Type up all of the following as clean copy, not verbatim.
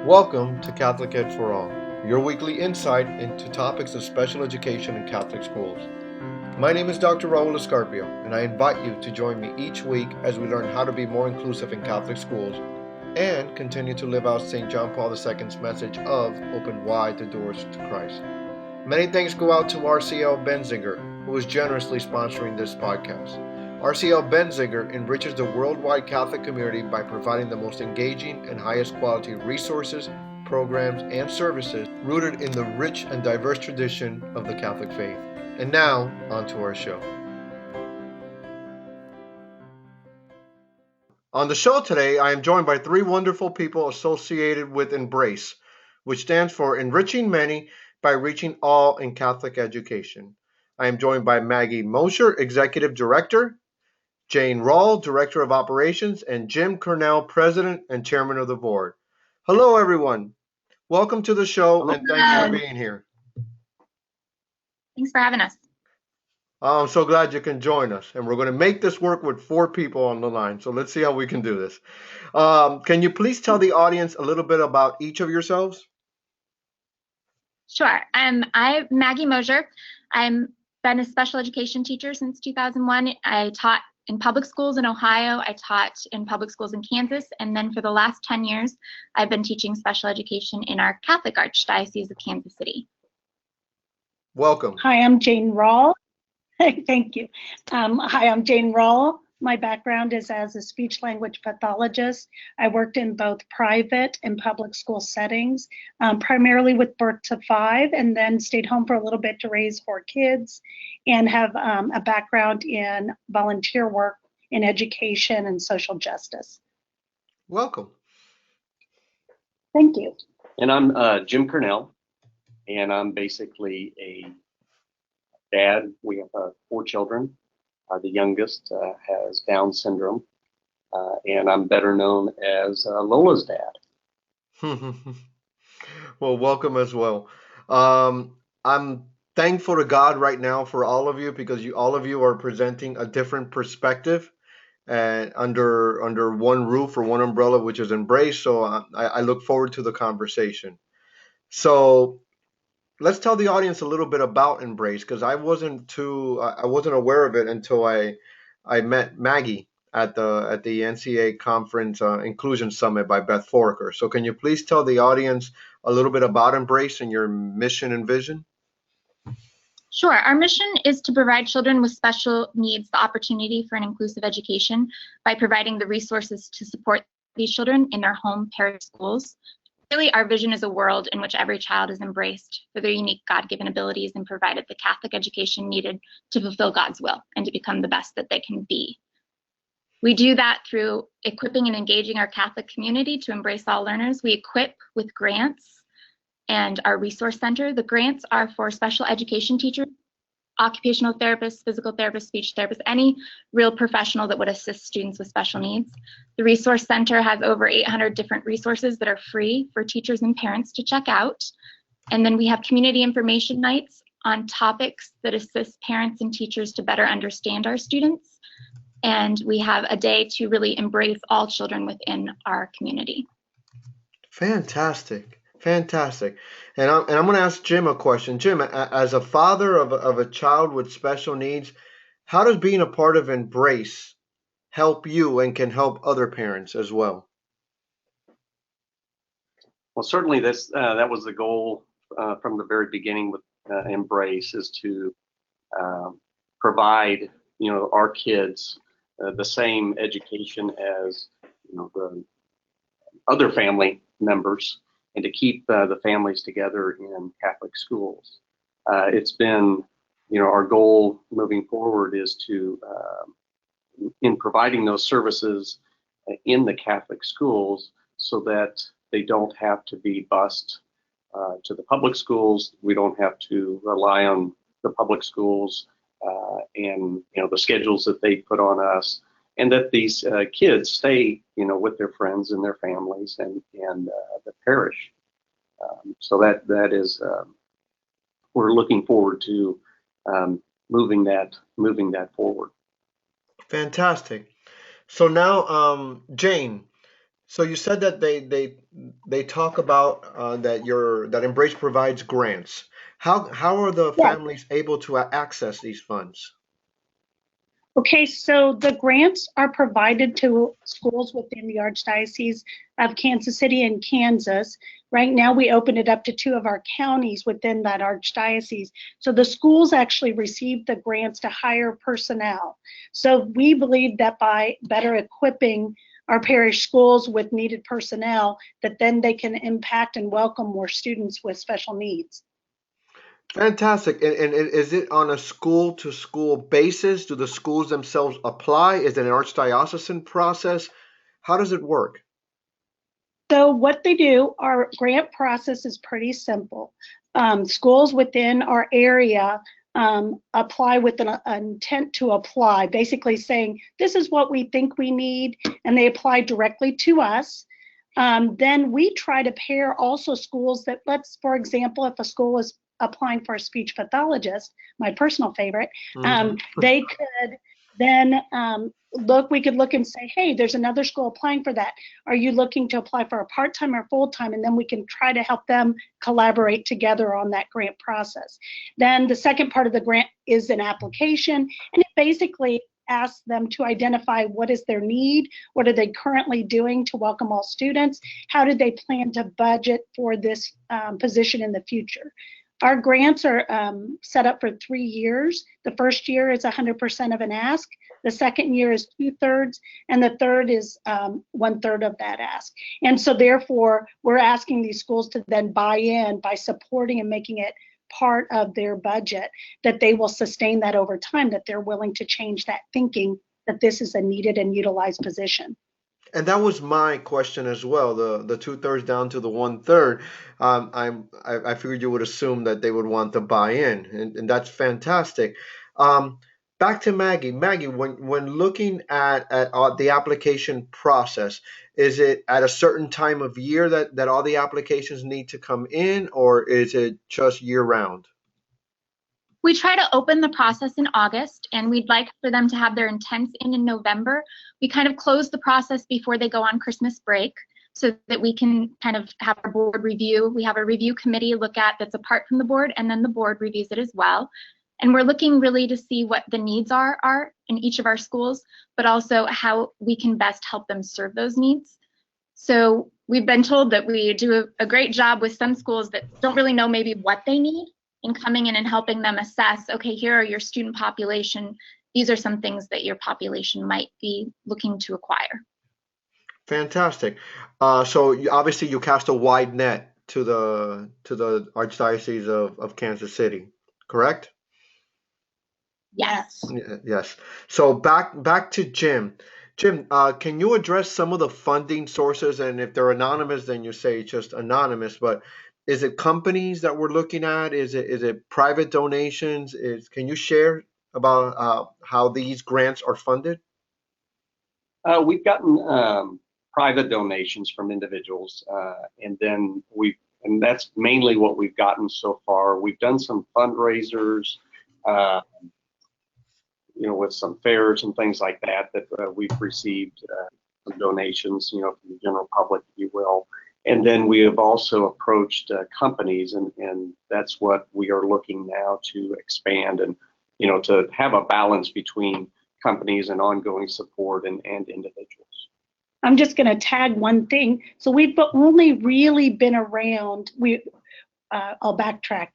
Welcome to Catholic Ed for All, your weekly insight into topics of special education in Catholic schools. My name is Dr. Raul Escarpio, and I invite you to join me each week as we learn how to be more inclusive in Catholic schools and continue to live out St. John Paul II's message of open wide the doors to Christ. Many thanks go out to RCL Benzinger, who is generously sponsoring this podcast. RCL Benzinger enriches the worldwide Catholic community by providing the most engaging and highest quality resources, programs, and services rooted in the rich and diverse tradition of the Catholic faith. And now, on to our show. On the show today, I am joined by three wonderful people associated with Embrace, which stands for Enriching Many by Reaching All in Catholic Education. I am joined by Maggie Mosher, Executive Director, Jane Rawl, Director of Operations, and Jim Cornell, President and Chairman of the Board. Hello, everyone. Welcome to the show, and thanks for being here. Thanks for having us. I'm so glad you can join us, and we're going to make this work with four people on the line, so let's see how we can do this. Can you please tell the audience a little bit about each of yourselves? Sure. I'm Maggie Mosher. I've been a special education teacher since 2001. I taught in public schools in Ohio. I taught in public schools in Kansas. And then for the last 10 years, I've been teaching special education in our Catholic Archdiocese of Kansas City. Welcome. Hi, I'm Jane Rawl. Thank you. Hi, I'm Jane Rawl. My background is as a speech language pathologist. I worked in both private and public school settings, primarily with birth to 5, and then stayed home for a little bit to raise 4 kids, and have a background in volunteer work in education and social justice. Welcome. Thank you. And I'm Jim Cornell, and I'm basically a dad. We have 4 children. The youngest has Down syndrome, and I'm better known as Lola's dad. Well, welcome as well. I'm thankful to God right now for all of you, because all of you are presenting a different perspective and under one roof or one umbrella, which is Embrace. So I look forward to the conversation. So let's tell the audience a little bit about Embrace, because I wasn't aware of it until I met Maggie at the NCA conference Inclusion Summit by Beth Foraker. So can you please tell the audience a little bit about Embrace and your mission and vision? Sure. Our mission is to provide children with special needs the opportunity for an inclusive education by providing the resources to support these children in their home parish schools. Really, our vision is a world in which every child is embraced for their unique God-given abilities and provided the Catholic education needed to fulfill God's will and to become the best that they can be. We do that through equipping and engaging our Catholic community to embrace all learners. We equip with grants and our resource center. The grants are for special education teachers, occupational therapists, physical therapists, speech therapists, any real professional that would assist students with special needs. The Resource Center has over 800 different resources that are free for teachers and parents to check out. And then we have community information nights on topics that assist parents and teachers to better understand our students. And we have a day to really embrace all children within our community. Fantastic. Fantastic. And I'm going to ask Jim a question. Jim, as a father of a child with special needs, how does being a part of Embrace help you and can help other parents as well? Well, certainly that was the goal from the very beginning with Embrace, is to provide our kids the same education as the other family members, and to keep the families together in Catholic schools. It's been, our goal moving forward is to, in providing those services in the Catholic schools, so that they don't have to be bused to the public schools. We don't have to rely on the public schools and the schedules that they put on us, and that these kids stay with their friends and their families and the parish. So that is, we're looking forward to moving that forward. Fantastic. So now, Jane, So you said that they talk about that Embrace provides grants. How are the Yes. families able to access these funds? Okay, so the grants are provided to schools within the Archdiocese of Kansas City and Kansas. Right now, we open it up to 2 of our counties within that Archdiocese. So the schools actually receive the grants to hire personnel. So we believe that by better equipping our parish schools with needed personnel, that then they can impact and welcome more students with special needs. Fantastic. And is it on a school to school basis? Do the schools themselves apply? Is it an archdiocesan process? How does it work? So what they do, our grant process is pretty simple. Schools within our area apply with an intent to apply, basically saying, this is what we think we need, and they apply directly to us. Then we try to pair also schools that, for example, if a school is applying for a speech pathologist, my personal favorite, Mhm. they could then we could look and say, hey, there's another school applying for that. Are you looking to apply for a part-time or full-time? And then we can try to help them collaborate together on that grant process. Then the second part of the grant is an application, and it basically asks them to identify what is their need, what are they currently doing to welcome all students, how do they plan to budget for this position in the future. Our grants are set up for 3 years. The first year is 100% of an ask. The second year is 2/3, and the third is 1/3 of that ask. And so therefore, we're asking these schools to then buy in by supporting and making it part of their budget, that they will sustain that over time, that they're willing to change that thinking that this is a needed and utilized position. And that was my question as well. The 2/3 down to the 1/3. I figured you would assume that they would want to buy in, and that's fantastic. Um, Back to Maggie. Maggie, when looking at the application process, is it at a certain time of year that all the applications need to come in, or is it just year round? We try to open the process in August, and we'd like for them to have their intents in November. We kind of close the process before they go on Christmas break so that we can kind of have a board review. We have a review committee look at that's apart from the board, and then the board reviews it as well. And we're looking really to see what the needs are in each of our schools, but also how we can best help them serve those needs. So we've been told that we do a great job with some schools that don't really know maybe what they need, in coming in and helping them assess, okay, here are your student population. These are some things that your population might be looking to acquire. Fantastic. So obviously you cast a wide net to the Archdiocese of Kansas City, correct? Yes. Yes. So back to Jim. Jim, can you address some of the funding sources? And if they're anonymous, then you say it's just anonymous. But is it companies that we're looking at? Is it private donations? Can you share about how these grants are funded? We've gotten private donations from individuals, and that's mainly what we've gotten so far. We've done some fundraisers, uh, with some fairs and things like that we've received some donations, from the general public, if you will. And then we have also approached companies, and that's what we are looking now to expand and, to have a balance between companies and ongoing support and individuals. I'm just going to tag one thing. So we've only really been around, I'll backtrack.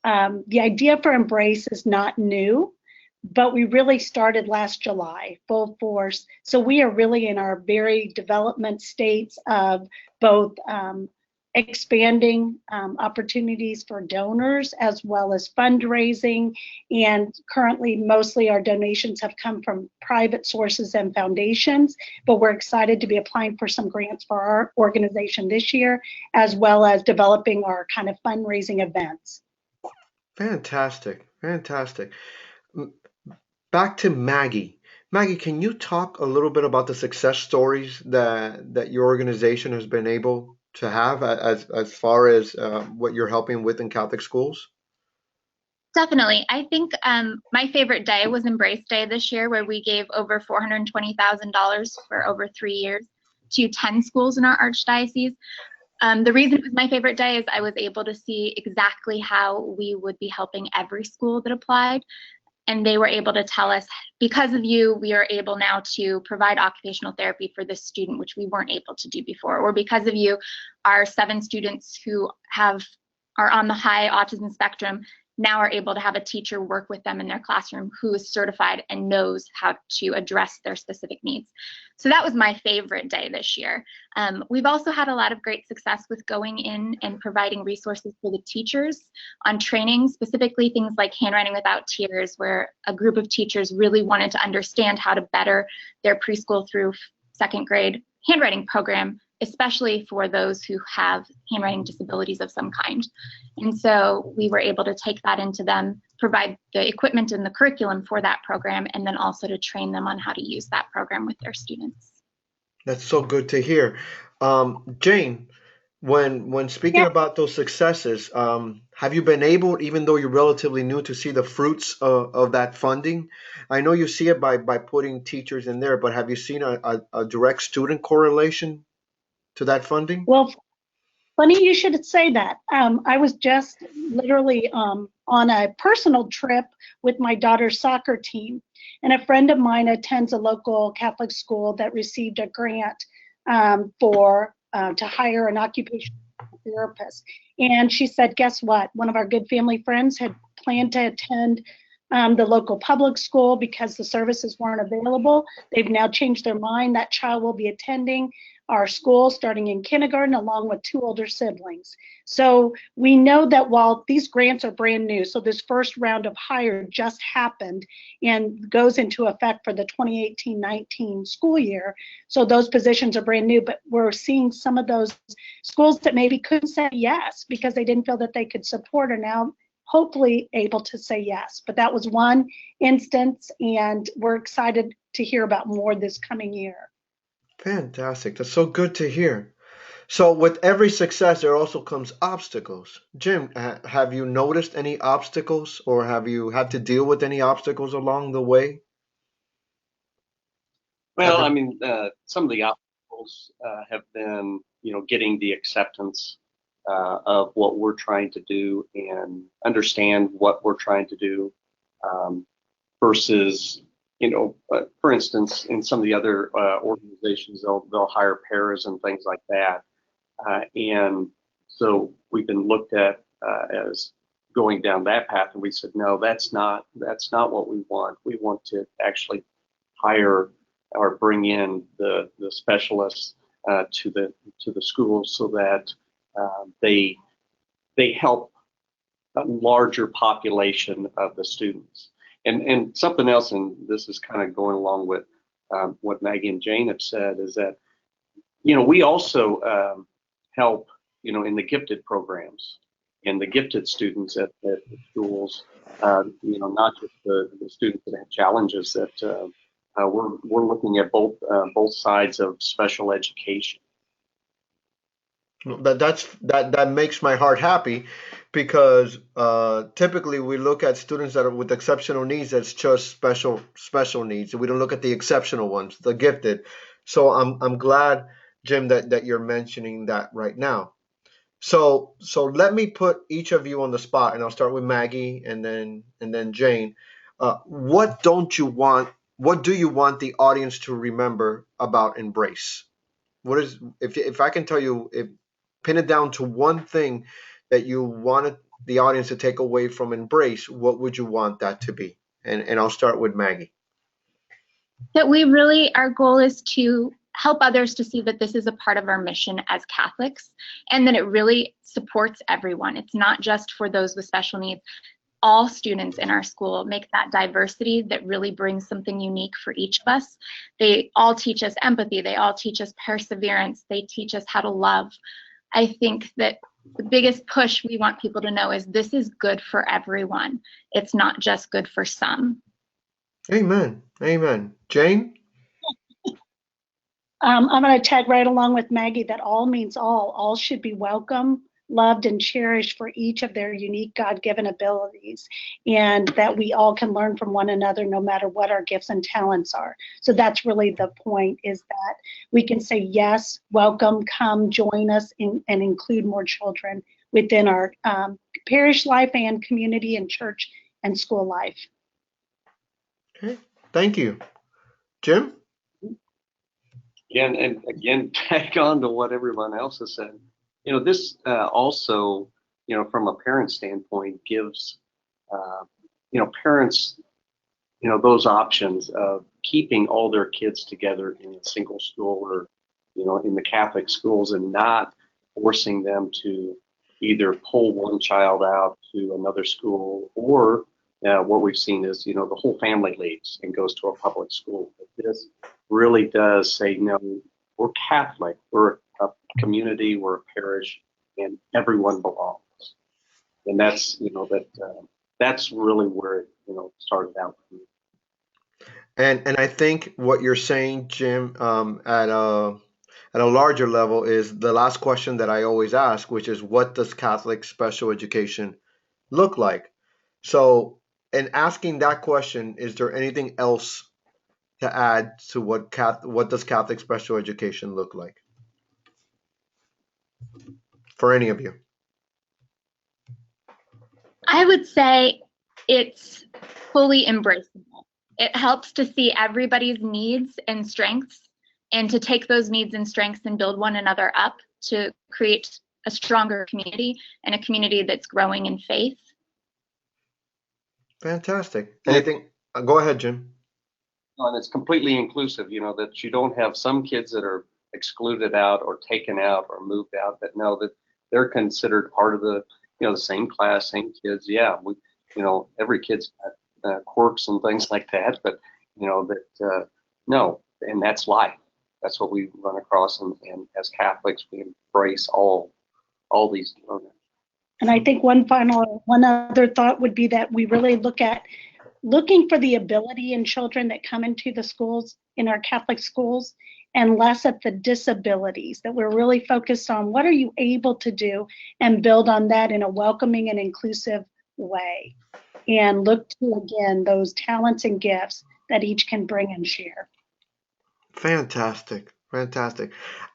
The idea for Embrace is not new, but we really started last July, full force. So we are really in our very development states of both expanding opportunities for donors as well as fundraising. And currently, mostly our donations have come from private sources and foundations, but we're excited to be applying for some grants for our organization this year, as well as developing our kind of fundraising events. Fantastic. Fantastic. M- Back to Maggie. Maggie, can you talk a little bit about the success stories that your organization has been able to have as far as what you're helping with in Catholic schools? Definitely. I think my favorite day was Embrace Day this year, where we gave over $420,000 for over 3 years. to 10 schools in our archdiocese. The reason it was my favorite day is I was able to see exactly how we would be helping every school that applied. And they were able to tell us, because of you, we are able now to provide occupational therapy for this student, which we weren't able to do before. Or because of you, our 7 students who are on the high autism spectrum now are able to have a teacher work with them in their classroom who is certified and knows how to address their specific needs. So that was my favorite day this year. We've also had a lot of great success with going in and providing resources for the teachers on training, specifically things like Handwriting Without Tears, where a group of teachers really wanted to understand how to better their preschool through 2nd grade handwriting program, especially for those who have handwriting disabilities of some kind. And so we were able to take that into them, provide the equipment and the curriculum for that program, and then also to train them on how to use that program with their students. That's so good to hear. Jane, when speaking Yeah. about those successes, have you been able, even though you're relatively new, to see the fruits of that funding? I know you see it by putting teachers in there, but have you seen a direct student correlation to that funding? Well, funny you should say that. I was just literally on a personal trip with my daughter's soccer team, and a friend of mine attends a local Catholic school that received a grant to hire an occupational therapist. And she said, guess what? One of our good family friends had planned to attend the local public school because the services weren't available. They've now changed their mind. That child will be attending our school starting in kindergarten along with 2 older siblings. So we know that while these grants are brand new, so this first round of hire just happened and goes into effect for the 2018-19 school year. So those positions are brand new, but we're seeing some of those schools that maybe couldn't say yes because they didn't feel that they could support are now hopefully able to say yes. But that was one instance, and we're excited to hear about more this coming year. Fantastic. That's so good to hear. So with every success, there also comes obstacles. Jim, have you noticed any obstacles, or have you had to deal with any obstacles along the way? Well, I mean, some of the obstacles have been, getting the acceptance of what we're trying to do and understand what we're trying to do versus, for instance, in some of the other organizations, they'll hire pairs and things like that. And so we've been looked at as going down that path, and we said, no, that's not what we want. We want to actually hire or bring in the specialists to the schools so that they help a larger population of the students. And something else, and this is kind of going along with what Maggie and Jane have said, is that we also help in the gifted programs and the gifted students at the schools. Not just the students that have challenges. That we're looking at both sides of special education. That makes my heart happy, because typically we look at students that are with exceptional needs as just special needs. We don't look at the exceptional ones, the gifted. So I'm glad, Jim, that you're mentioning that right now. So let me put each of you on the spot, and I'll start with Maggie and then Jane. What do you want the audience to remember about Embrace? What is, if I can tell you, pin it down to one thing that you wanted the audience to take away from Embrace, what would you want that to be? And I'll start with Maggie. That our goal is to help others to see that this is a part of our mission as Catholics, and that it really supports everyone. It's not just for those with special needs. All students in our school make that diversity that really brings something unique for each of us. They all teach us empathy. They all teach us perseverance. They teach us how to love. I think that the biggest push we want people to know is this is good for everyone. It's not just good for some. Amen. Amen. Jane? I'm going to tag right along with Maggie that all means all. All should be welcome. loved and cherished for each of their unique God-given abilities, and that we all can learn from one another no matter what our gifts and talents are. So that's really the point, is that we can say, yes, welcome, come, join us, and include more children within our parish life and community and church and school life. Okay, thank you. Jim? Again, tag on to what everyone else has said. This also, from a parent standpoint, gives, parents, those options of keeping all their kids together in a single school or, in the Catholic schools, and not forcing them to either pull one child out to another school, or what we've seen is, the whole family leaves and goes to a public school. But this really does say, no, we're Catholic, we're a community, we're a parish, and everyone belongs. And that's, that's really where it, started out for me. And I think what you're saying, Jim, at a larger level, is the last question that I always ask, which is, what does Catholic special education look like? So, in asking that question, is there anything else to add to what does Catholic special education look like for any of you? I would say it's fully embraceable. It helps to see everybody's needs and strengths, and to take those needs and strengths and build one another up to create a stronger community, and a community that's growing in faith. Fantastic. Anything? Go ahead, Jim. And it's completely inclusive, that you don't have some kids that are excluded out or taken out or moved out, that know that they're considered part of the, the same class, same kids. Yeah, we, every kid's got quirks and things like that, but, no, and that's life. That's what we run across, and as Catholics, we embrace all these learners. And I think one other thought would be that we really looking for the ability in children that come into the schools, in our Catholic schools, and less at the disabilities, that we're really focused on what are you able to do, and build on that in a welcoming and inclusive way, and look to, again, those talents and gifts that each can bring and share. Fantastic.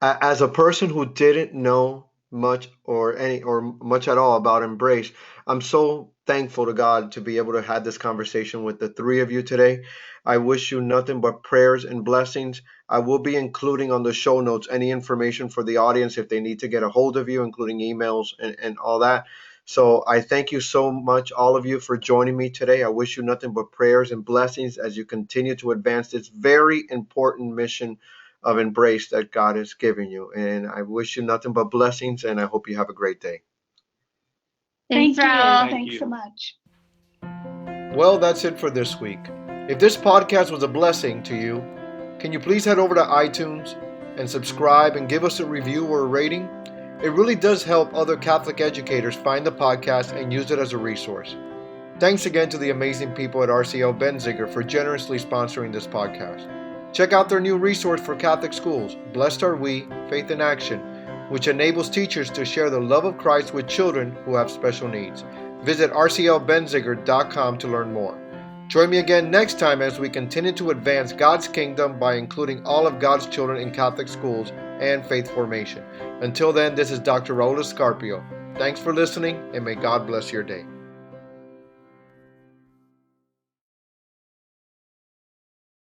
As a person who didn't know much or much at all about Embrace, I'm so thankful to God to be able to have this conversation with the three of you today. I wish you nothing but prayers and blessings. I will be including on the show notes any information for the audience if they need to get a hold of you, including emails and all that. So I thank you so much, all of you, for joining me today. I wish you nothing but prayers and blessings as you continue to advance this very important mission of Embrace that God has given you. And I wish you nothing but blessings, and I hope you have a great day. Thanks, Raul. Thanks so much. Well, that's it for this week. If this podcast was a blessing to you, can you please head over to iTunes and subscribe and give us a review or a rating? It really does help other Catholic educators find the podcast and use it as a resource. Thanks again to the amazing people at RCL Benziger for generously sponsoring this podcast. Check out their new resource for Catholic schools, Blessed Are We, Faith in Action, which enables teachers to share the love of Christ with children who have special needs. Visit rclbenziger.com to learn more. Join me again next time as we continue to advance God's kingdom by including all of God's children in Catholic schools and faith formation. Until then, this is Dr. Raul Escarpio. Thanks for listening, and may God bless your day.